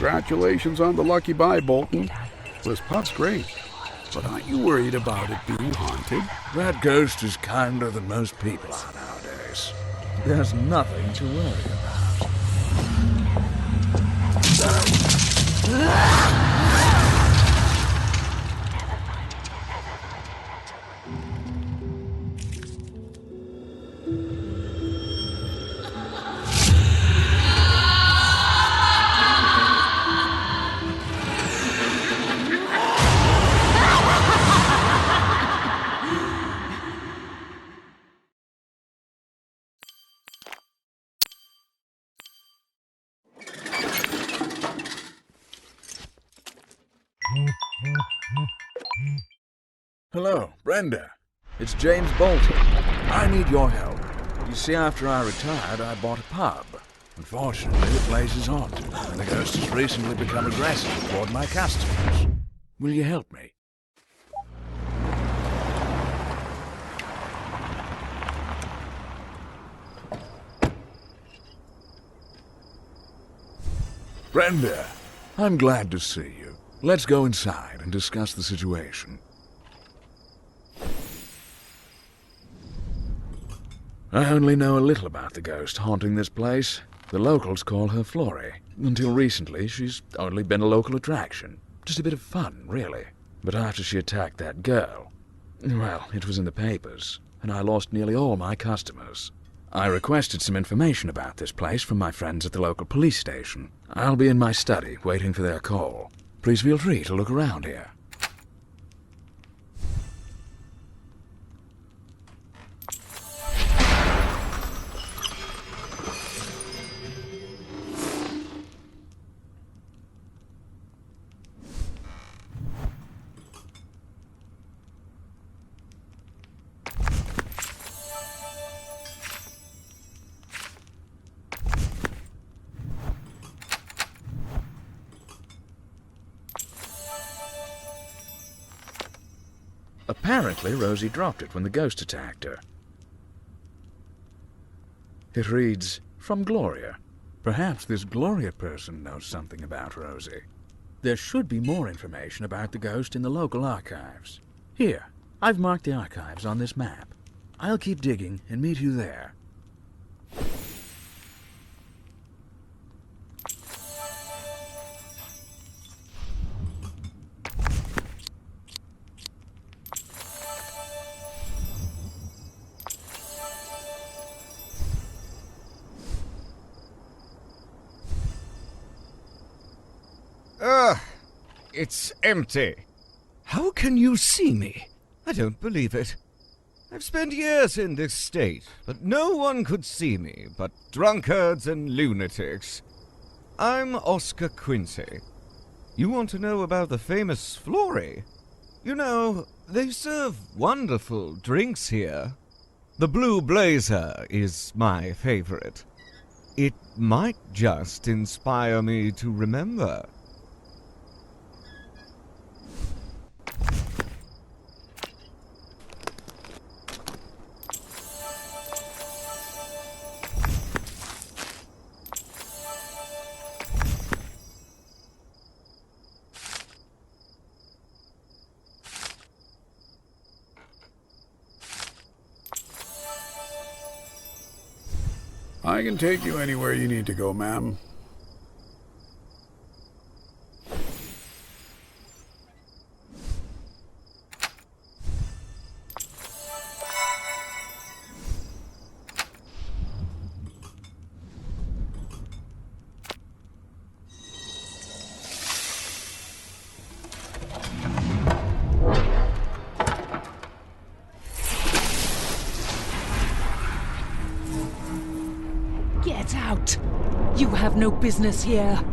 Congratulations on the lucky buy, Bolton. This pub's great, but aren't you worried about it being haunted? That ghost is kinder than most people are nowadays. There's nothing to worry about. Hello, Brenda. It's James Bolton. I need your help. You see, after I retired, I bought a pub. Unfortunately, the place is haunted, and the ghost has recently become aggressive toward my customers. Will you help me? Brenda, I'm glad to see you. Let's go inside and discuss the situation. I only know a little about the ghost haunting this place. The locals call her Florry. Until recently, she's only been a local attraction. Just a bit of fun, really. But after she attacked that girl, well, it was in the papers, and I lost nearly all my customers. I requested some information about this place from my friends at the local police station. I'll be in my study, waiting for their call. Please feel free to look around here. Apparently, Rosie dropped it when the ghost attacked her. It reads, "From Gloria." Perhaps this Gloria person knows something about Rosie. There should be more information about the ghost in the local archives. Here, I've marked the archives on this map. I'll keep digging and meet you there. It's empty. How can you see me? I don't believe it. I've spent years in this state, but no one could see me but drunkards and lunatics. I'm Oscar Quincy. You want to know about the famous Florry? You know, they serve wonderful drinks here. The Blue Blazer is my favorite. It might just inspire me to remember. I can take you anywhere you need to go, ma'am. Get out! You have no business here.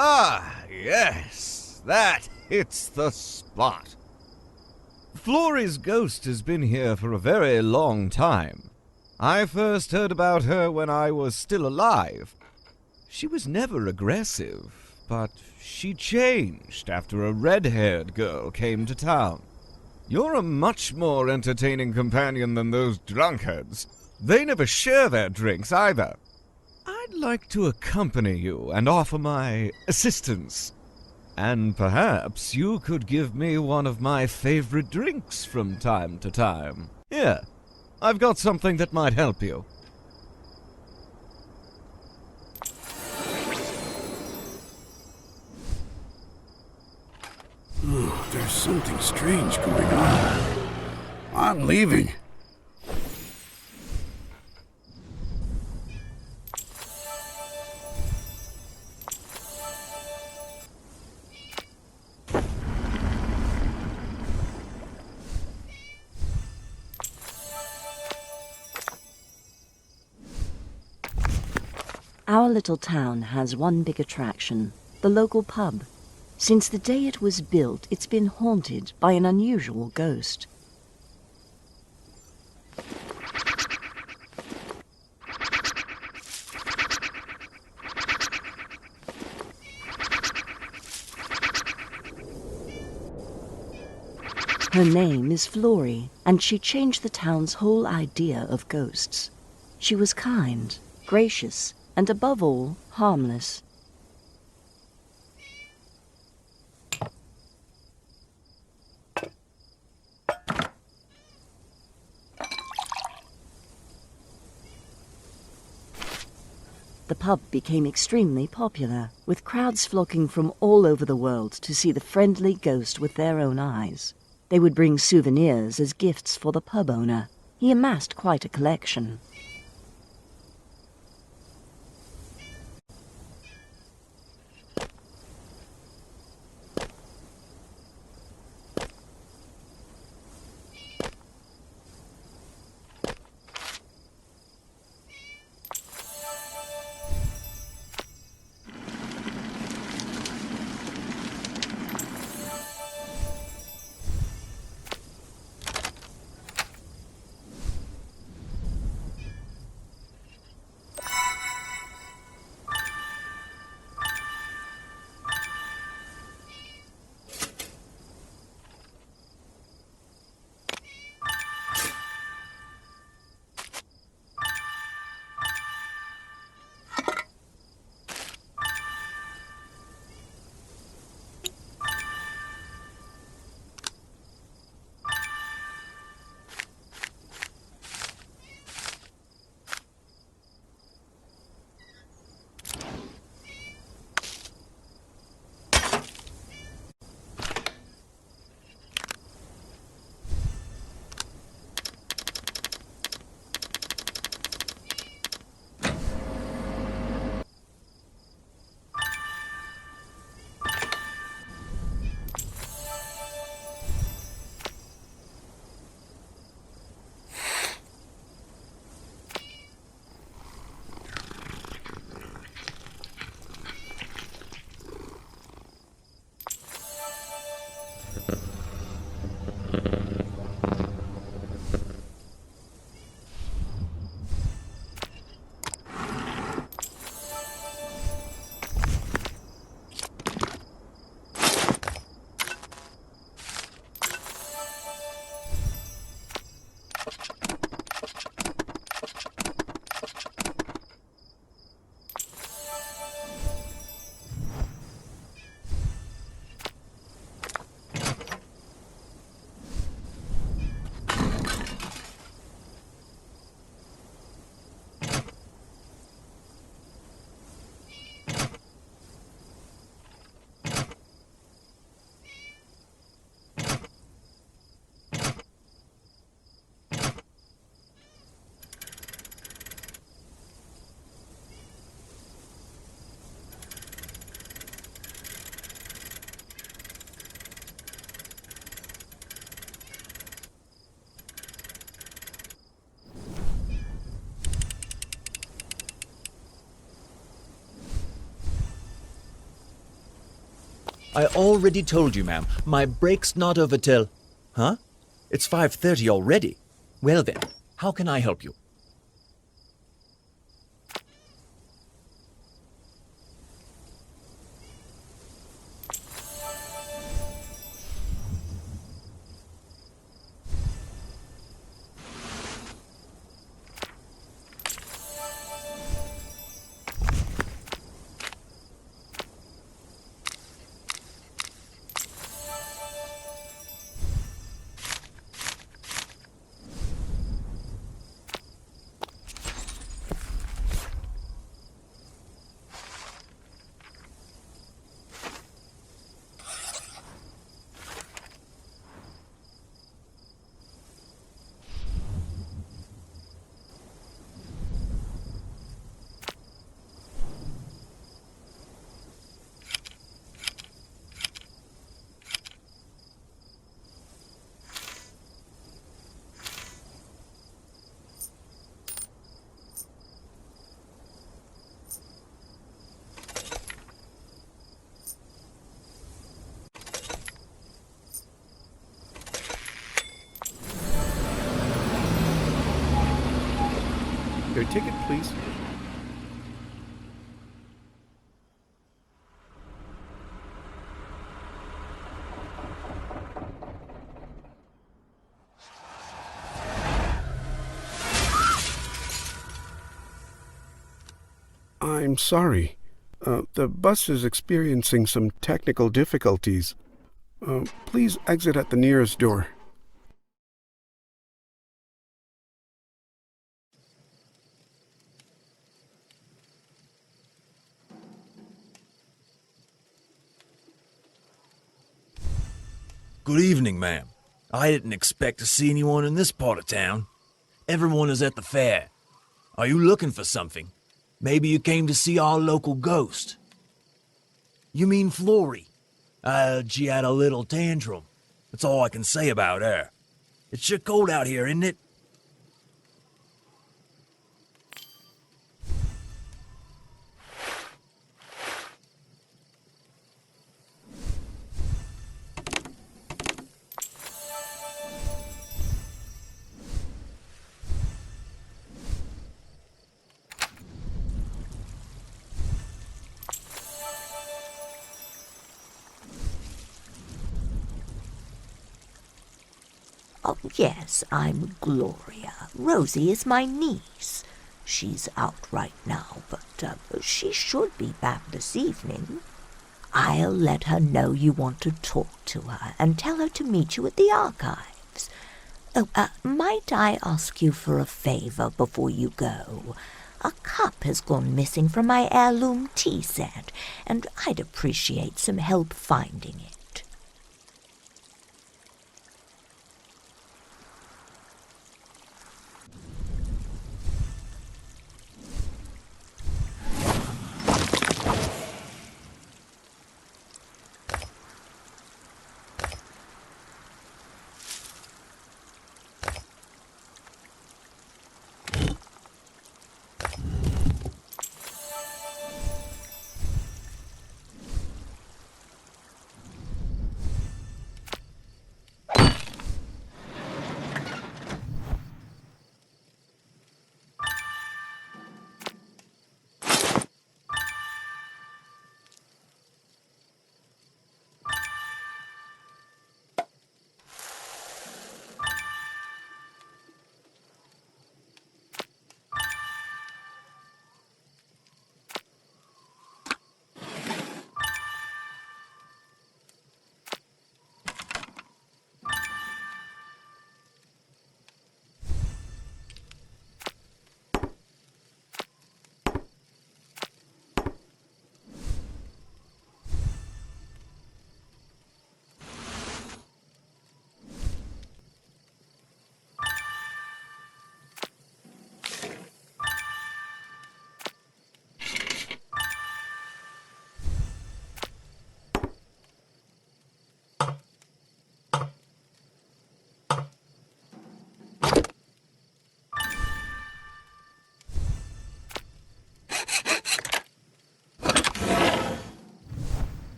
Ah, yes, that hits the spot. Florrys ghost has been here for a very long time. I first heard about her when I was still alive. She was never aggressive, but she changed after a red-haired girl came to town. You're a much more entertaining companion than those drunkards. They never share their drinks either. I'd like to accompany you and offer my assistance. And perhaps you could give me one of my favorite drinks from time to time. Here, I've got something that might help you. Oh, there's something strange going on. I'm leaving. Our little town has one big attraction, the local pub. Since the day it was built, it's been haunted by an unusual ghost. Her name is Florry, and she changed the town's whole idea of ghosts. She was kind, gracious, and above all, harmless. The pub became extremely popular, with crowds flocking from all over the world to see the friendly ghost with their own eyes. They would bring souvenirs as gifts for the pub owner. He amassed quite a collection. I already told you, ma'am. My break's not over till... Huh? It's 5:30 already. Well then, how can I help you? Your ticket, please. I'm sorry. The bus is experiencing some technical difficulties. Please exit at the nearest door. Good evening, ma'am. I didn't expect to see anyone in this part of town. Everyone is at the fair. Are you looking for something? Maybe you came to see our local ghost. You mean Florry? She had a little tantrum. That's all I can say about her. It's sure cold out here, isn't it? Oh, yes, I'm Gloria. Rosie is my niece. She's out right now, but she should be back this evening. I'll let her know you want to talk to her and tell her to meet you at the archives. Oh, might I ask you for a favor before you go? A cup has gone missing from my heirloom tea set, and I'd appreciate some help finding it.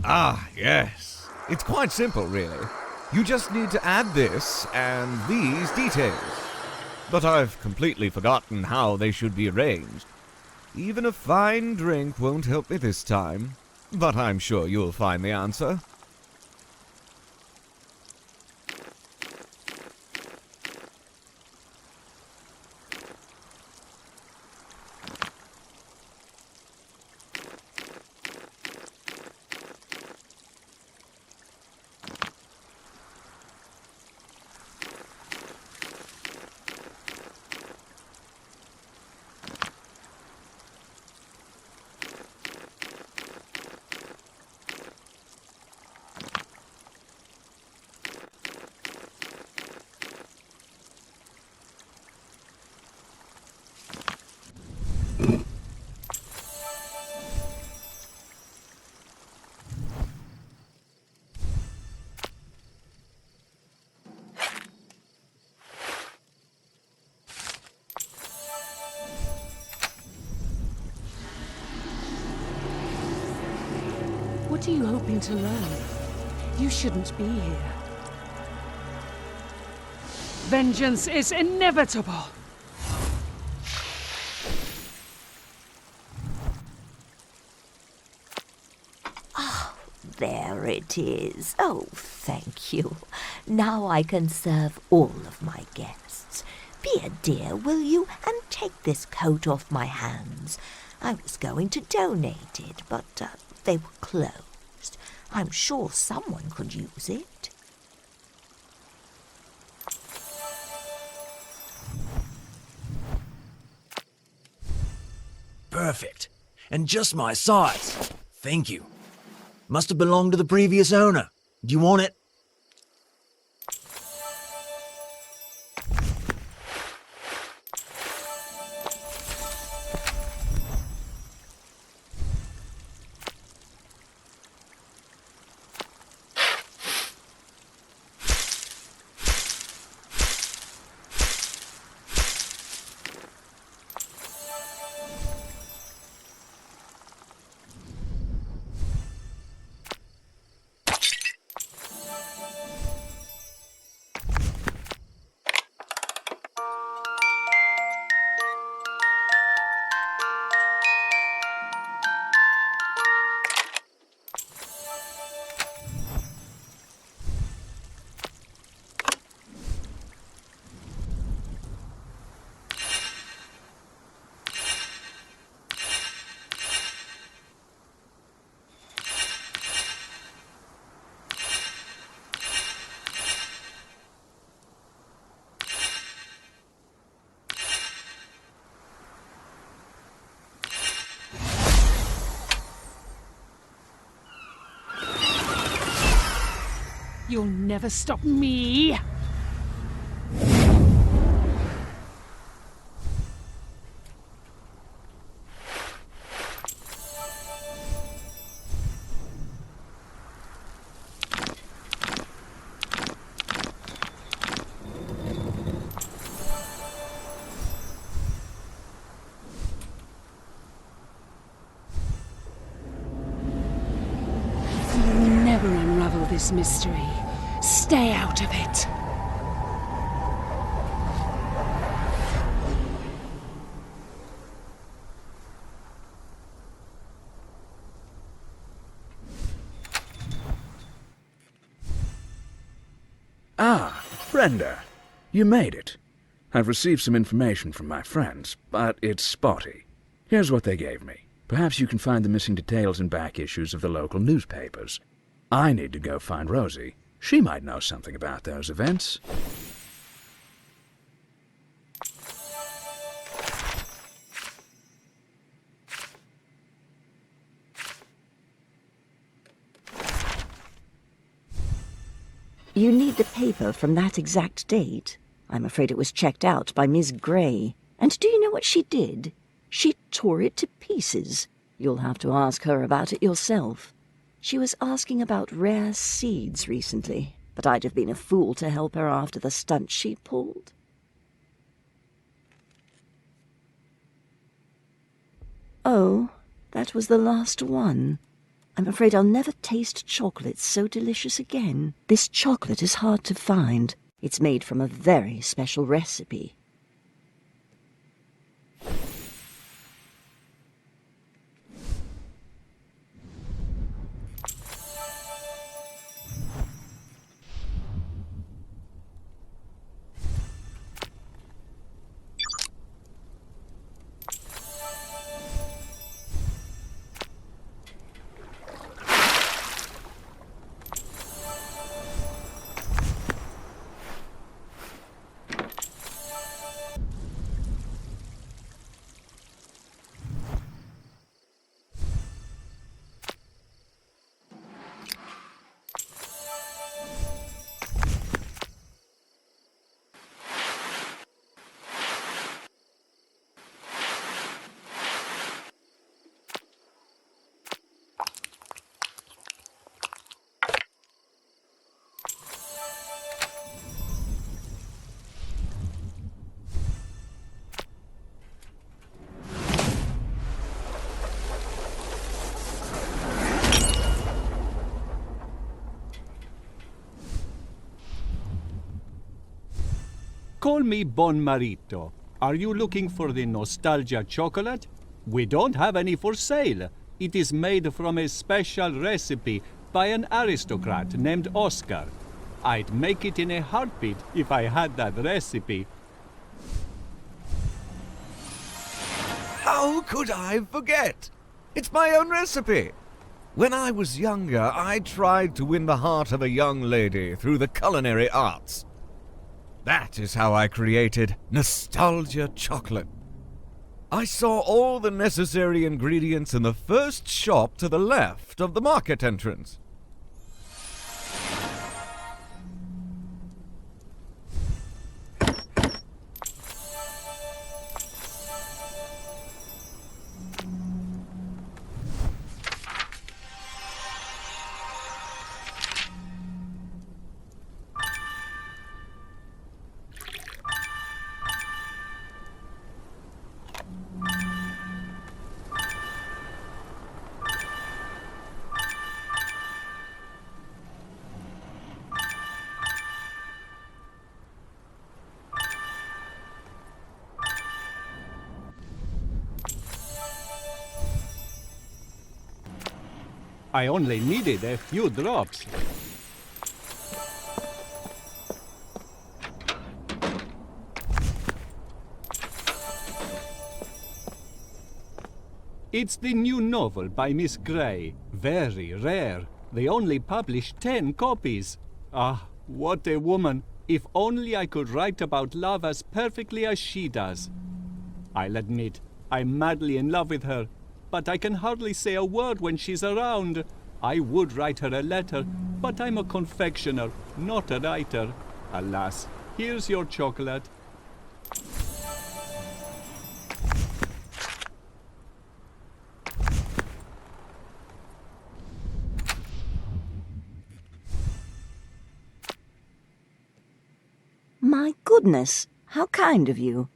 Ah, yes. It's quite simple, really. You just need to add this and these details. But I've completely forgotten how they should be arranged. Even a fine drink won't help me this time. But I'm sure you'll find the answer. What are you hoping to learn? You shouldn't be here. Vengeance is inevitable! There it is. Oh, thank you. Now I can serve all of my guests. Be a dear, will you, and take this coat off my hands. I was going to donate it, but they were closed. I'm sure someone could use it. Perfect. And just my size. Thank you. Must have belonged to the previous owner. Do you want it? You'll never stop me! You'll never unravel this mystery. Stay out of it. Ah, Brenda. You made it. I've received some information from my friends, but it's spotty. Here's what they gave me. Perhaps you can find the missing details in back issues of the local newspapers. I need to go find Rosie. She might know something about those events. You need the paper from that exact date. I'm afraid it was checked out by Miss Gray. And do you know what she did? She tore it to pieces. You'll have to ask her about it yourself. She was asking about rare seeds recently, but I'd have been a fool to help her after the stunt she pulled. Oh, that was the last one. I'm afraid I'll never taste chocolate so delicious again. This chocolate is hard to find. It's made from a very special recipe. Call me Bon Marito. Are you looking for the nostalgia chocolate? We don't have any for sale. It is made from a special recipe by an aristocrat named Oscar. I'd make it in a heartbeat if I had that recipe. How could I forget? It's my own recipe. When I was younger, I tried to win the heart of a young lady through the culinary arts. That is how I created nostalgia chocolate. I saw all the necessary ingredients in the first shop to the left of the market entrance. I only needed a few drops. It's the new novel by Miss Gray. Very rare. They only published 10 copies. Ah, what a woman. If only I could write about love as perfectly as she does. I'll admit, I'm madly in love with her, but I can hardly say a word when she's around. I would write her a letter, but I'm a confectioner, not a writer. Alas, here's your chocolate. My goodness, how kind of you.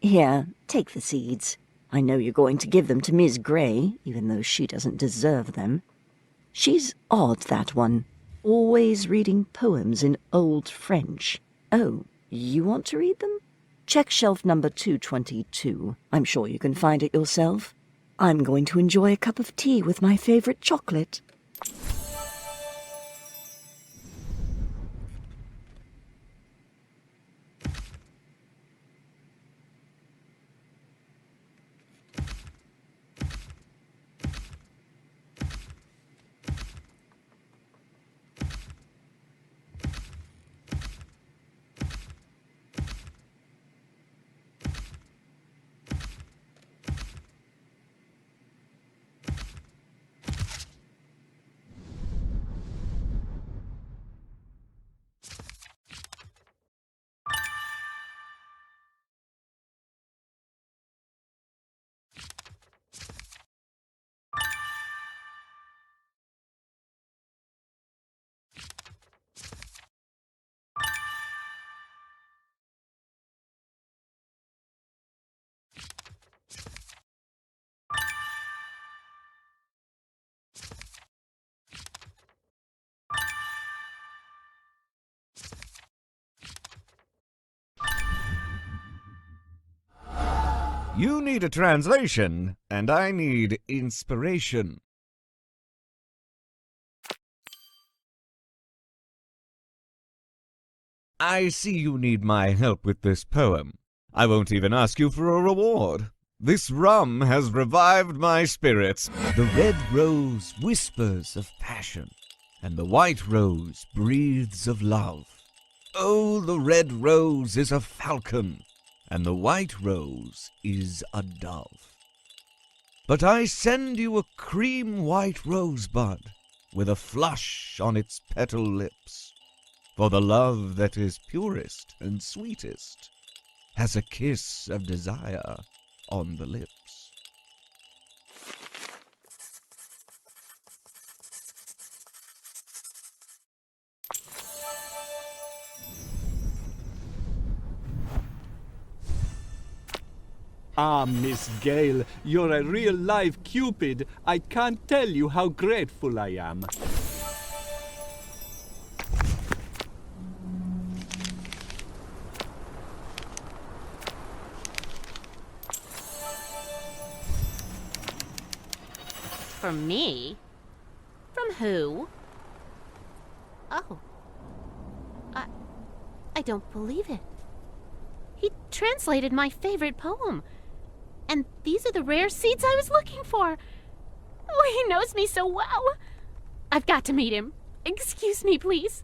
Here, take the seeds. I know you're going to give them to Miss Gray, even though she doesn't deserve them. She's odd, that one. Always reading poems in Old French. Oh, you want to read them? Check shelf number 222. I'm sure you can find it yourself. I'm going to enjoy a cup of tea with my favorite chocolate. You need a translation, and I need inspiration. I see you need my help with this poem. I won't even ask you for a reward. This rum has revived my spirits. The red rose whispers of passion, and the white rose breathes of love. Oh, the red rose is a falcon, and the white rose is a dove. But I send you a cream white rosebud with a flush on its petal lips, for the love that is purest and sweetest has a kiss of desire on the lips. Ah, Miss Gale, you're a real live Cupid. I can't tell you how grateful I am. From me? From who? Oh. I don't believe it. He translated my favorite poem. And these are the rare seeds I was looking for. Oh, he knows me so well. I've got to meet him. Excuse me, please.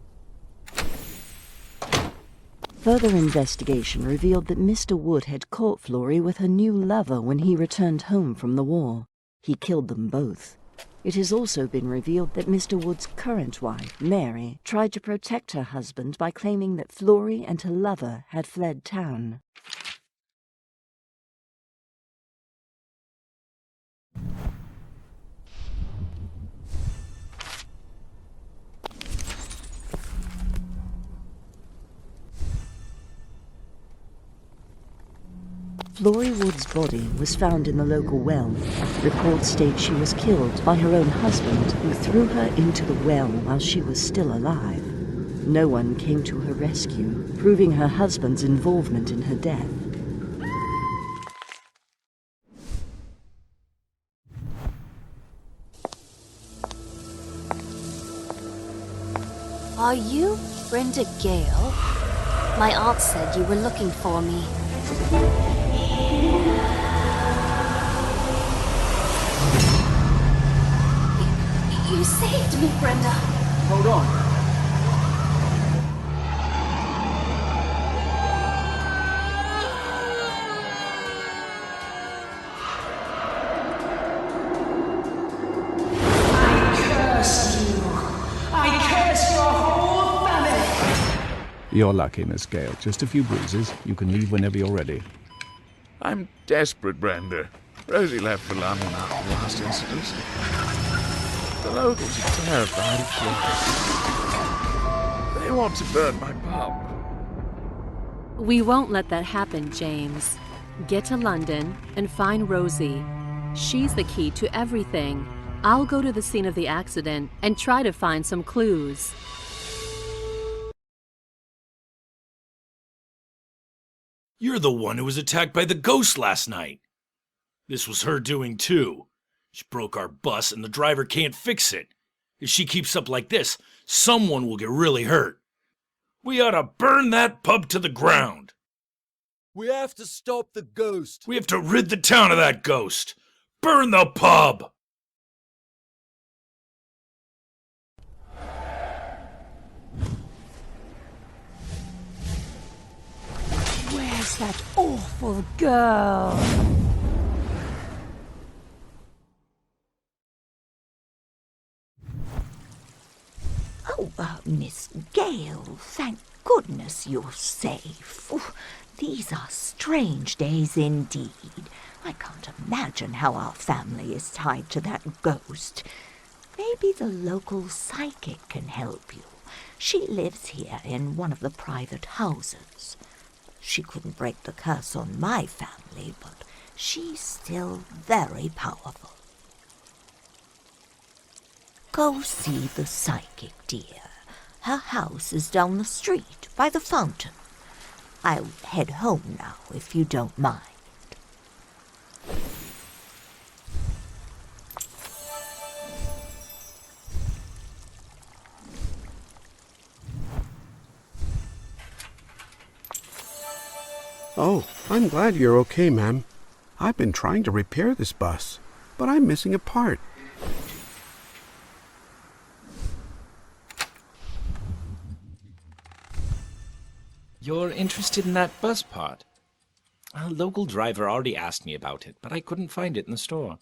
Further investigation revealed that Mr. Wood had caught Florry with her new lover when he returned home from the war. He killed them both. It has also been revealed that Mr. Wood's current wife, Mary, tried to protect her husband by claiming that Florry and her lover had fled town. Florry Wood's body was found in the local well. Reports state she was killed by her own husband, who threw her into the well while she was still alive. No one came to her rescue, proving her husband's involvement in her death. Are you Brenda Gale? My aunt said you were looking for me. You saved me, Brenda. Hold on. You're lucky, Miss Gale. Just a few bruises. You can leave whenever you're ready. I'm desperate, Brenda. Rosie left for London after the last incident. The locals are terrified of Florrys. They want to burn my pub. We won't let that happen, James. Get to London and find Rosie. She's the key to everything. I'll go to the scene of the accident and try to find some clues. You're the one who was attacked by the ghost last night. This was her doing too. She broke our bus and the driver can't fix it. If she keeps up like this, someone will get really hurt. We ought to burn that pub to the ground. We have to stop the ghost. We have to rid the town of that ghost. Burn the pub! Where's that awful girl? Oh, Miss Gale, thank goodness you're safe. These are strange days indeed. I can't imagine how our family is tied to that ghost. Maybe the local psychic can help you. She lives here in one of the private houses. She couldn't break the curse on my family, but she's still very powerful. Go see the psychic, dear. Her house is down the street, by the fountain. I'll head home now, if you don't mind. Oh, I'm glad you're okay, ma'am. I've been trying to repair this bus, but I'm missing a part. You're interested in that bus part? A local driver already asked me about it, but I couldn't find it in the store.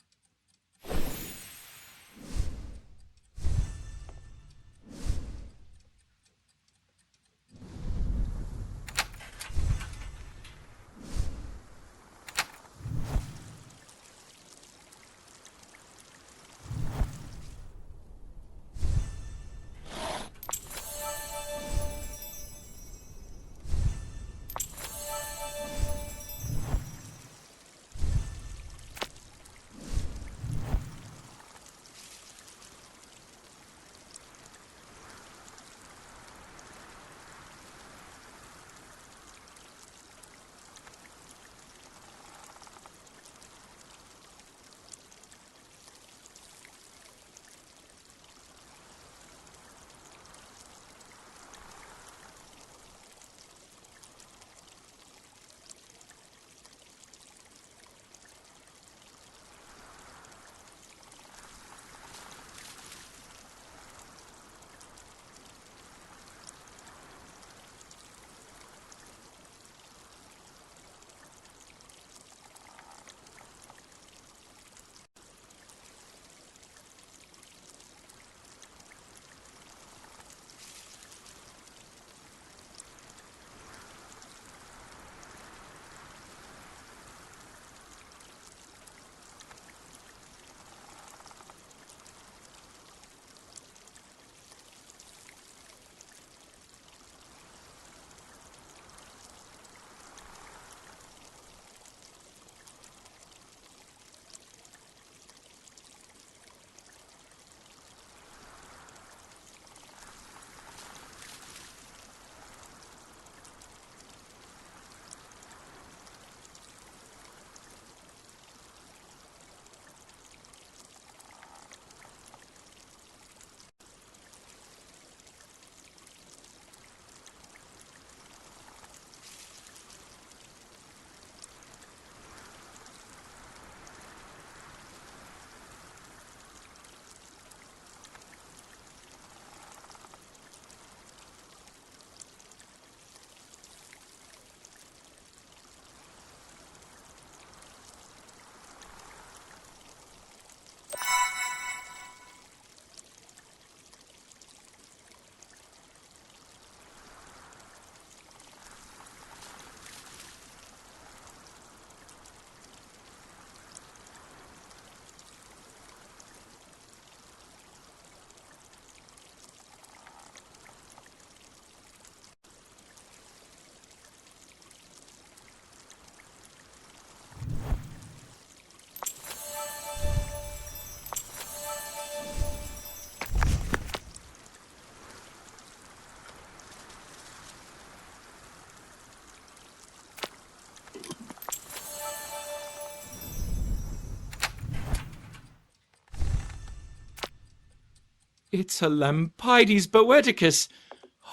It's a Lampides Boeticus.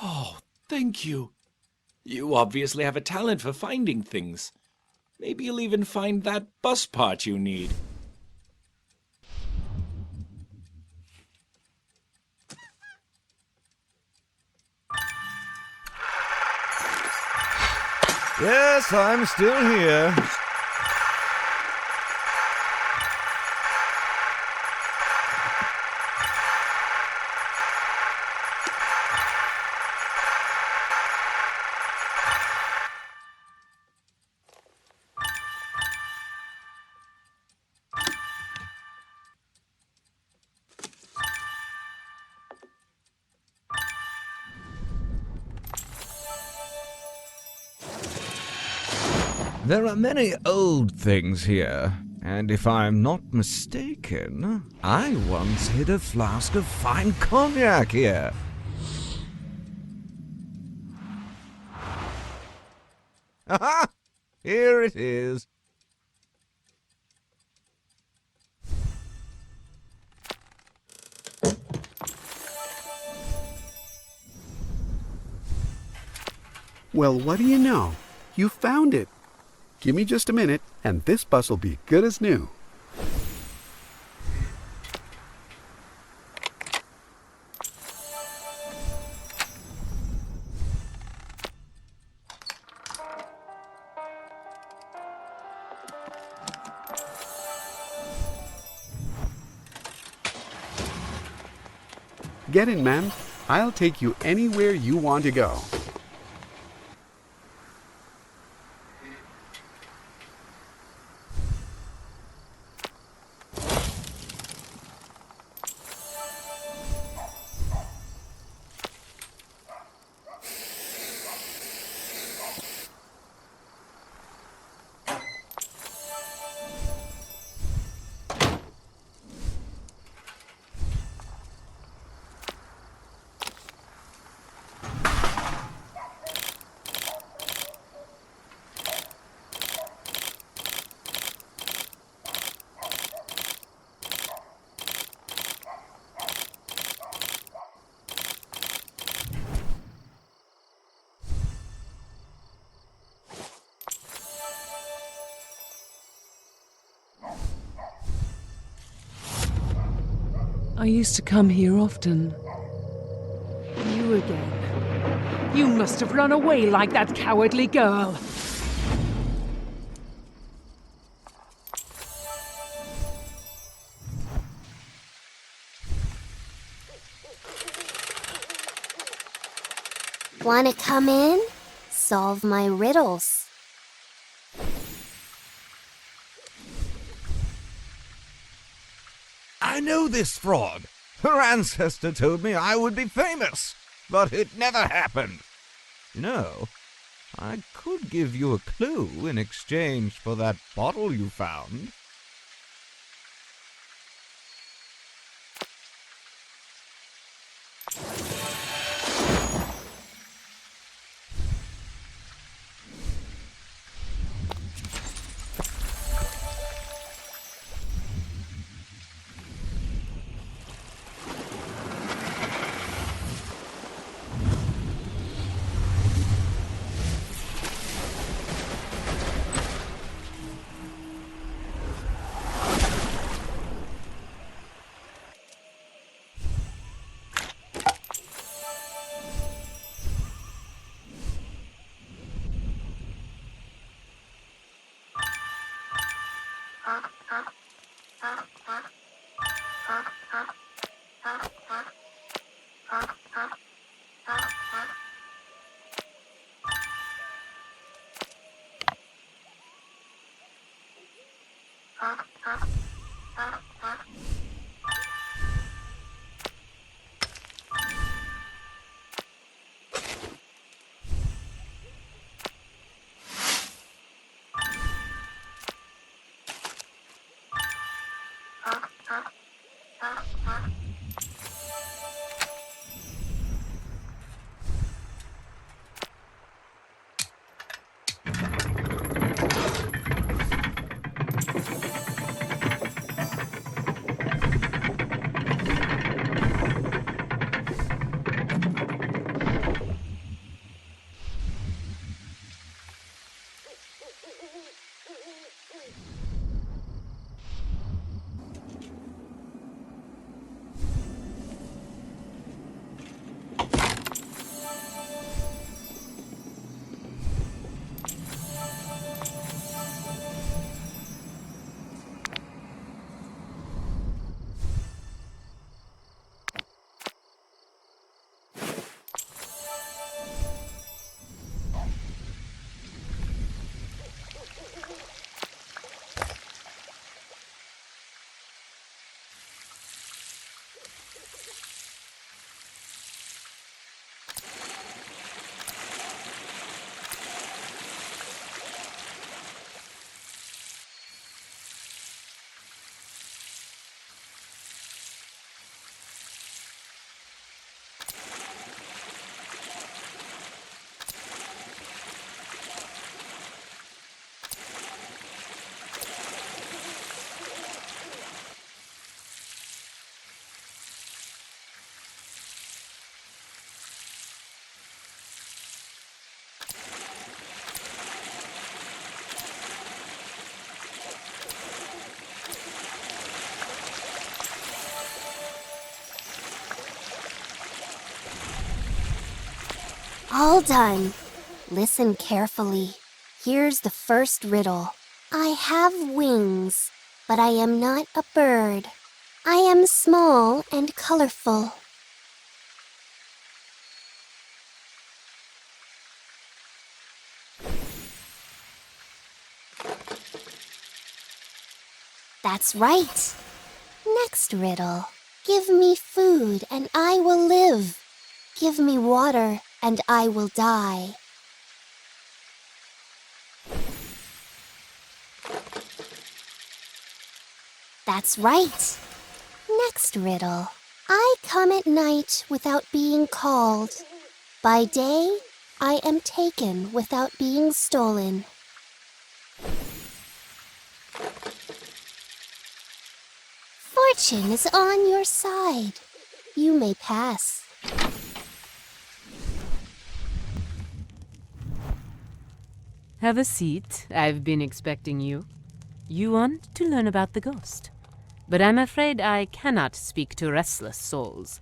Oh, thank you. You obviously have a talent for finding things. Maybe you'll even find that bus part you need. Yes, I'm still here. There are many old things here, and if I'm not mistaken, I once hid a flask of fine cognac here. Aha! Here it is. Well, what do you know? You found it. Give me just a minute, and this bus will be good as new. Get in, ma'am. I'll take you anywhere you want to go. I used to come here often. You again. You must have run away like that cowardly girl. Wanna come in? Solve my riddles. I know this fraud. Her ancestor told me I would be famous, but it never happened. You know, I could give you a clue in exchange for that bottle you found. All done. Listen carefully. Here's the first riddle. I have wings, but I am not a bird. I am small and colorful. That's right. Next riddle. Give me food and I will live. Give me water and I will die. That's right. Next riddle. I come at night without being called. By day, I am taken without being stolen. Fortune is on your side. You may pass. Have a seat. I've been expecting you. You want to learn about the ghost. But I'm afraid I cannot speak to restless souls.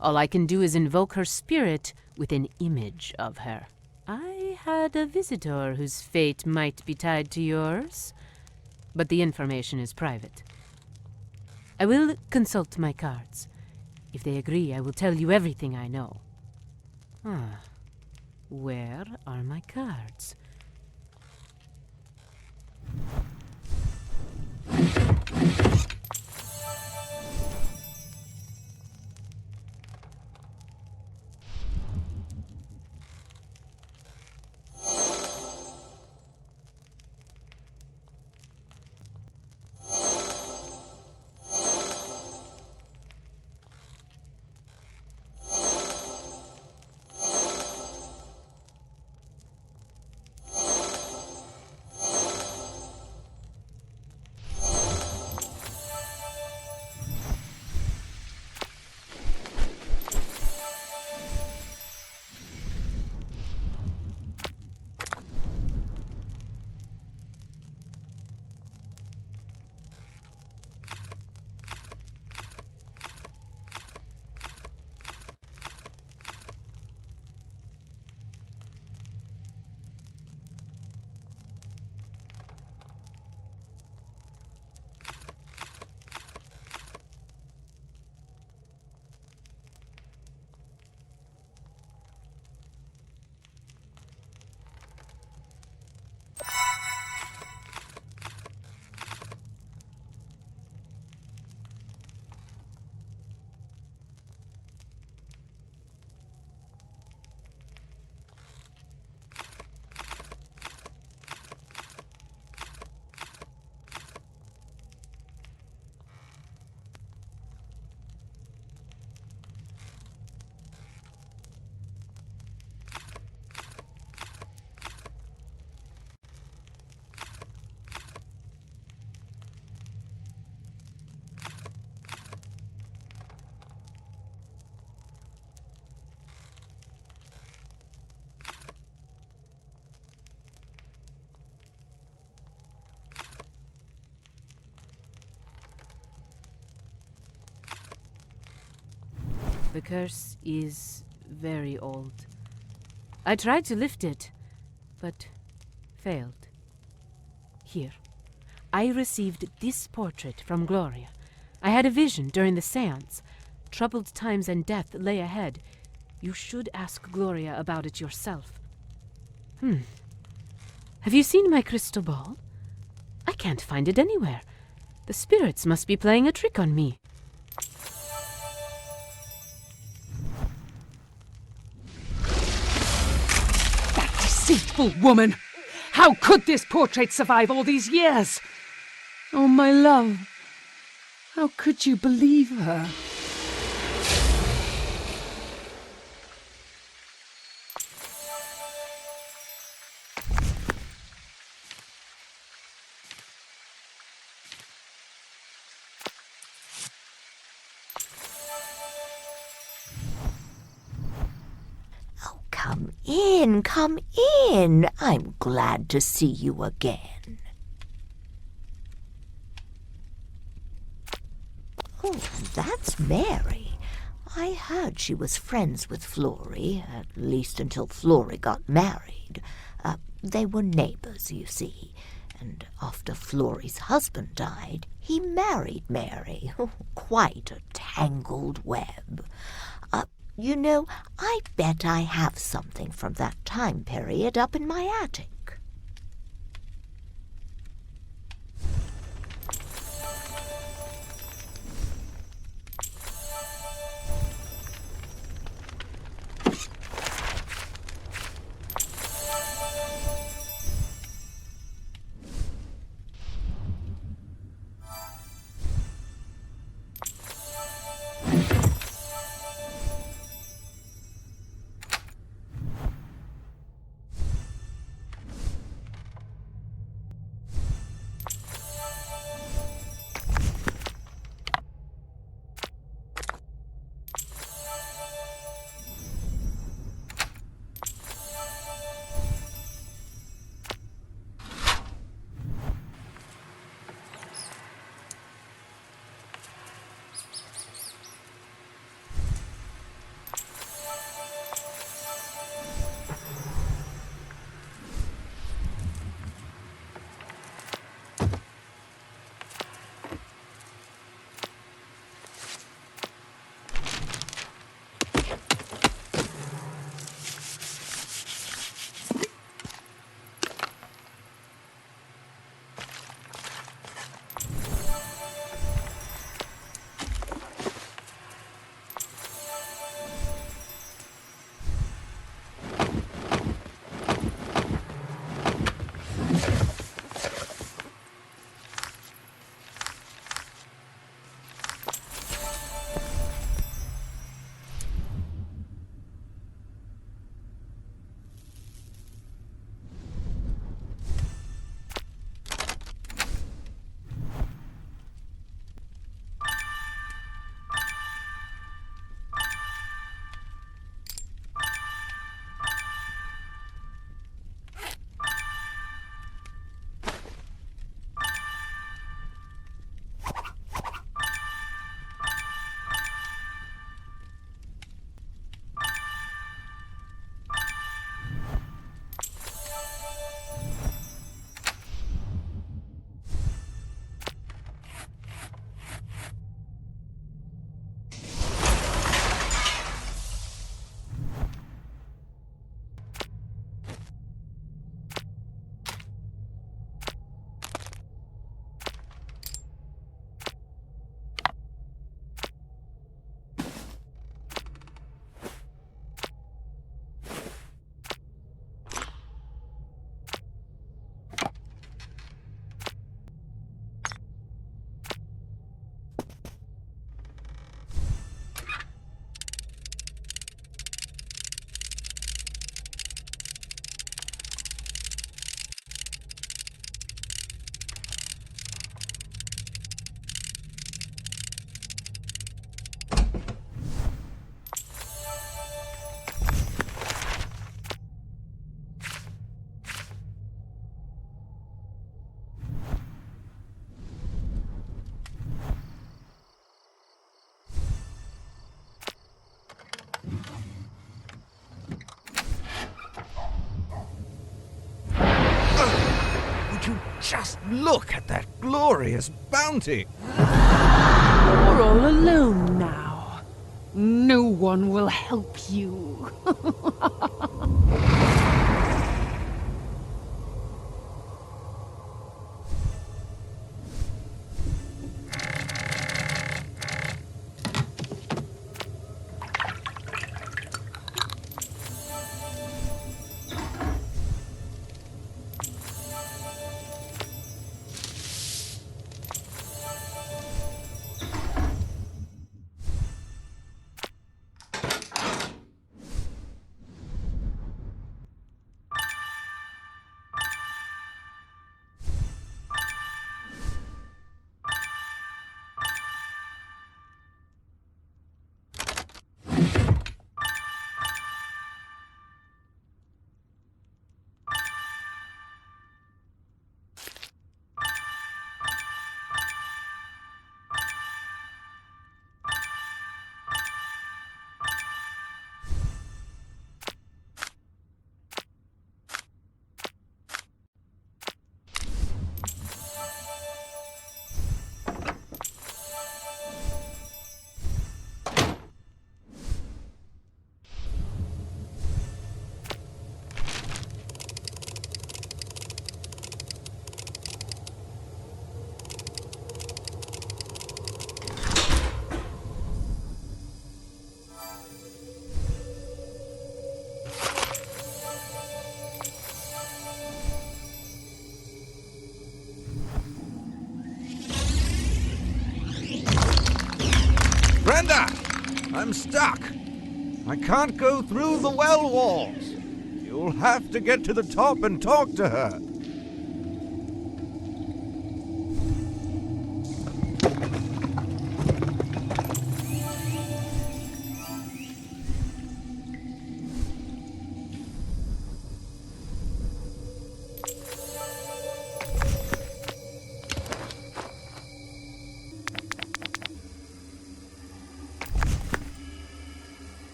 All I can do is invoke her spirit with an image of her. I had a visitor whose fate might be tied to yours, but the information is private. I will consult my cards. If they agree, I will tell you everything I know. Where are my cards? The curse is very old. I tried to lift it, but failed. Here, I received this portrait from Gloria. I had a vision during the seance. Troubled times and death lay ahead. You should ask Gloria about it yourself. Have you seen my crystal ball? I can't find it anywhere. The spirits must be playing a trick on me. Deceitful woman! How could this portrait survive all these years? Oh, my love, how could you believe her? Come in. I'm glad to see you again. Oh, that's Mary. I heard she was friends with Florry, at least until Florry got married. They were neighbors, you see, and after Florry's husband died, he married Mary. Quite a tangled web. You know, I bet I have something from that time period up in my attic. Just look at that glorious bounty! You're all alone now. No one will help you. I'm stuck. I can't go through the well walls. You'll have to get to the top and talk to her.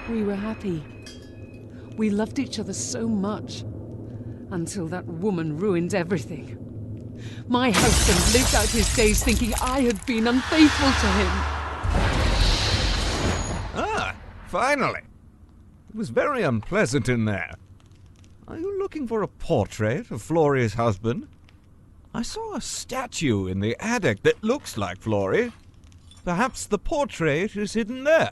We were happy. We loved each other so much. Until that woman ruined everything. My husband lived out his days thinking I had been unfaithful to him. Ah, finally. It was very unpleasant in there. Are you looking for a portrait of Florrys' husband? I saw a statue in the attic that looks like Florry. Perhaps the portrait is hidden there.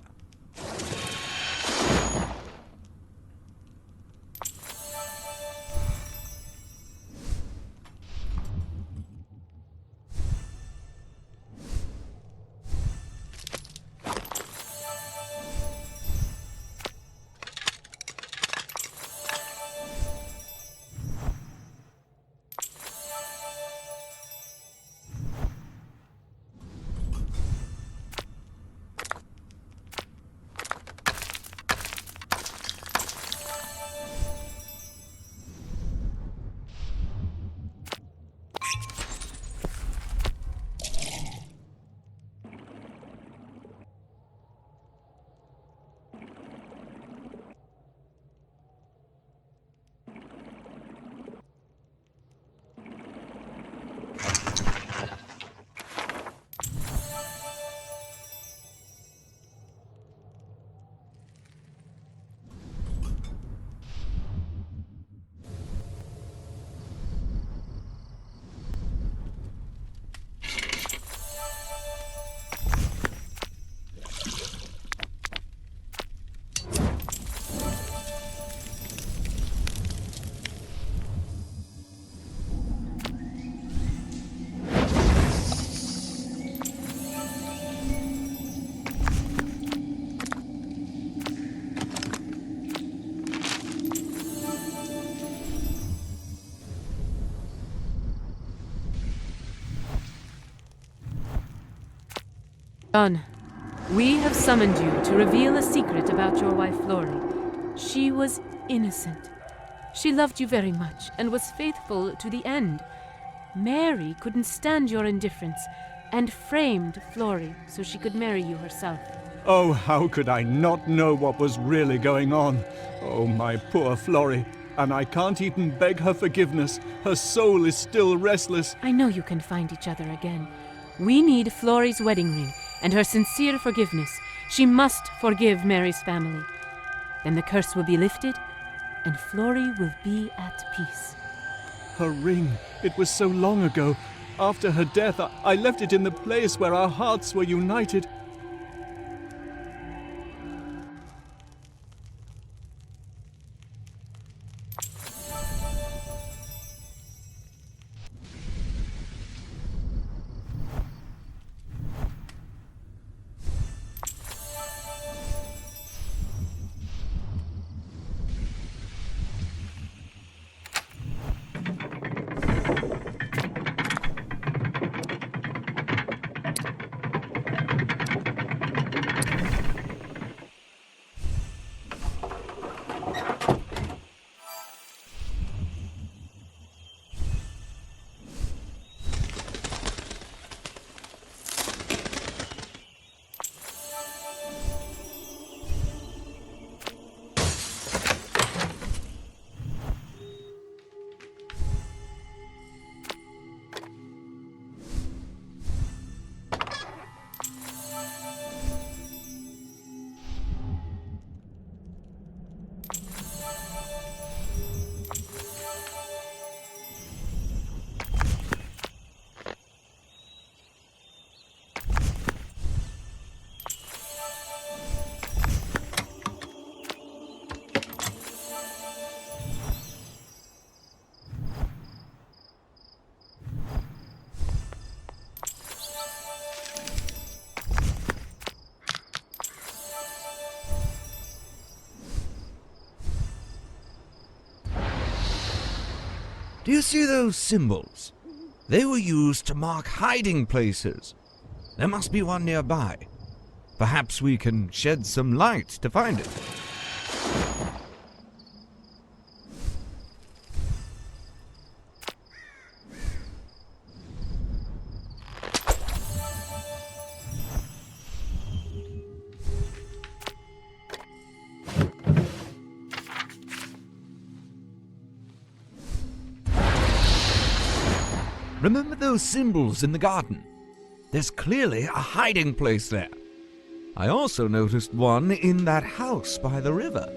John, we have summoned you to reveal a secret about your wife Florry. She was innocent. She loved you very much and was faithful to the end. Mary couldn't stand your indifference and framed Florry so she could marry you herself. Oh, how could I not know what was really going on? Oh, my poor Florry. And I can't even beg her forgiveness. Her soul is still restless. I know you can find each other again. We need Florry's wedding ring and her sincere forgiveness. She must forgive Mary's family. Then the curse will be lifted and Florry will be at peace. Her ring. It was so long ago. After her death, I left it in the place where our hearts were united. Do you see those symbols? They were used to mark hiding places. There must be one nearby. Perhaps we can shed some light to find it. Remember those symbols in the garden? There's clearly a hiding place there. I also noticed one in that house by the river.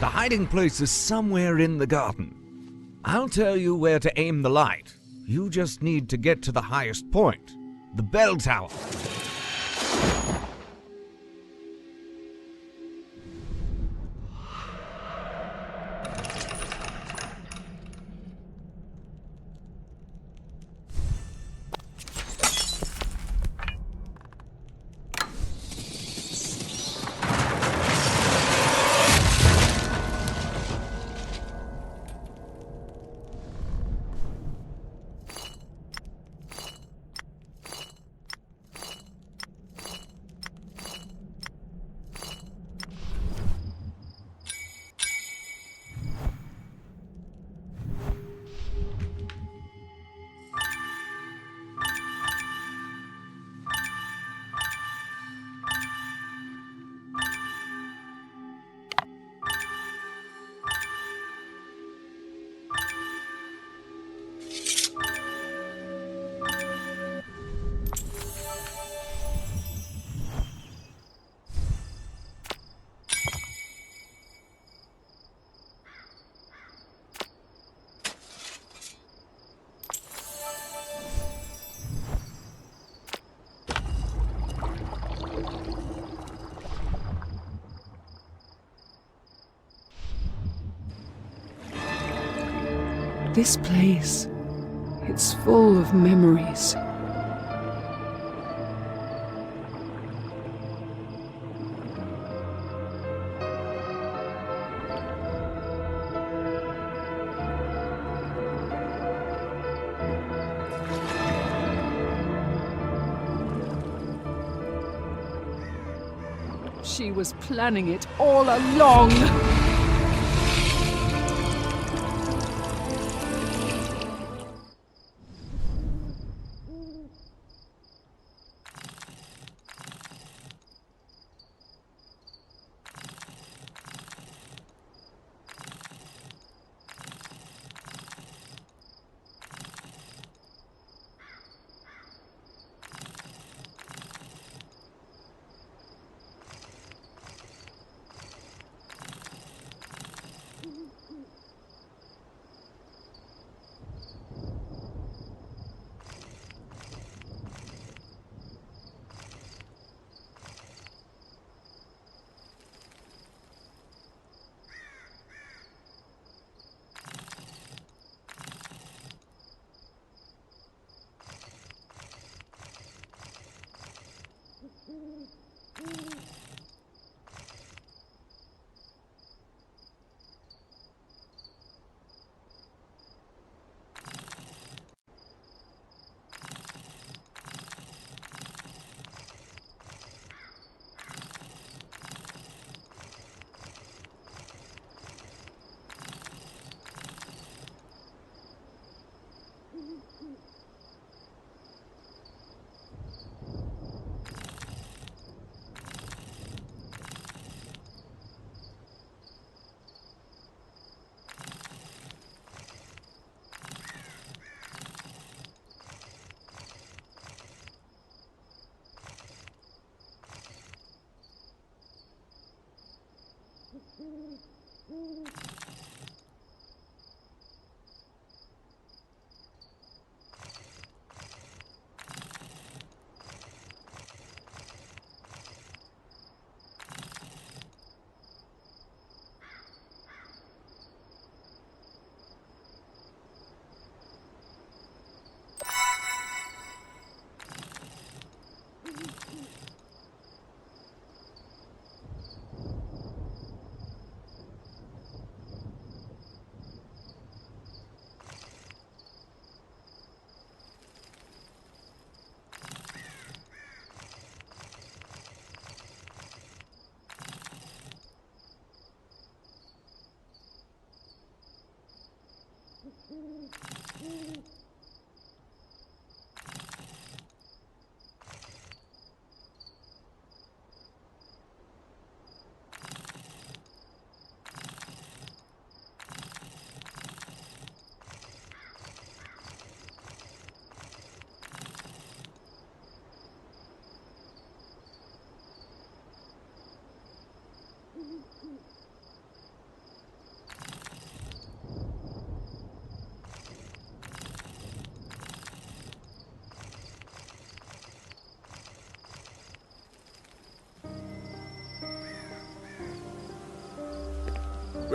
The hiding place is somewhere in the garden. I'll tell you where to aim the light. You just need to get to the highest point, the bell tower. This place, it's full of memories. She was planning it all along.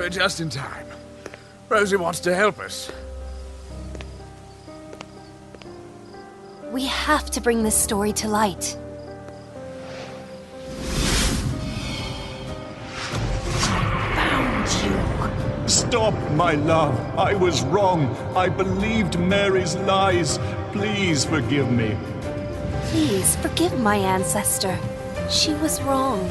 We're just in time. Rosie wants to help us. We have to bring this story to light. Stop, my love. I was wrong. I believed Mary's lies. Please forgive me. Please forgive my ancestor. She was wrong.